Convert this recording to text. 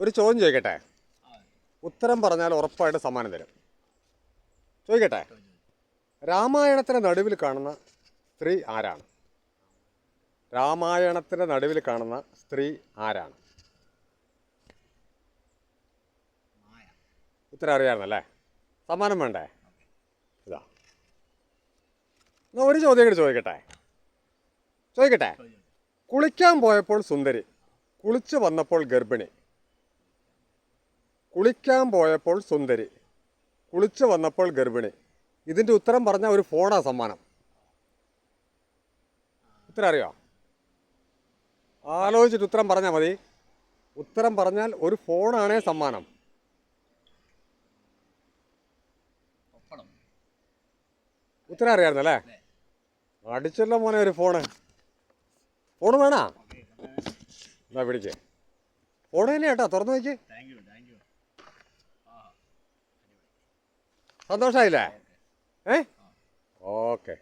ഒരു ചോദ്യം ചോദിക്കട്ടെ? ഉത്തരം പറഞ്ഞാൽ ഉറപ്പായിട്ട് സമ്മാനം തരും. ചോദിക്കട്ടെ? രാമായണത്തിൻ്റെ നടുവിൽ കാണുന്ന സ്ത്രീ ആരാണ്? രാമായണത്തിൻ്റെ നടുവിൽ കാണുന്ന സ്ത്രീ ആരാണ്? ഉത്തരം അറിയാമെന്നല്ലേ? സമ്മാനം വേണ്ടേ? ഇതാ, ഒരു ചോദ്യം കൂടി ചോദിക്കട്ടെ? കുളിക്കാൻ പോയപ്പോൾ സുന്ദരി, കുളിച്ച് വന്നപ്പോൾ ഗർഭിണി. കുളിക്കാൻ പോയപ്പോൾ സുന്ദരി, കുളിച്ച് വന്നപ്പോൾ ഗർഭിണി. ഇതിൻ്റെ ഉത്തരം പറഞ്ഞാൽ ഒരു ഫോണാ സമ്മാനം. ഉത്തരം അറിയോ? ആലോചിച്ചിട്ട് ഉത്തരം പറഞ്ഞാൽ മതി. ഉത്തരം പറഞ്ഞാൽ ഒരു ഫോണാണേ സമ്മാനം. ഉത്തരം അറിയാമായിരുന്നല്ലേ? അടിച്ചല്ലോ മോനെ ഒരു ഫോണ്. ഫോണ് വേണോ? എന്നാ പിടിക്ക്. ഫോൺ തന്നെ കേട്ടോ, തുറന്നു നോക്കി. സന്തോഷമായില്ലേ? ഓക്കെ.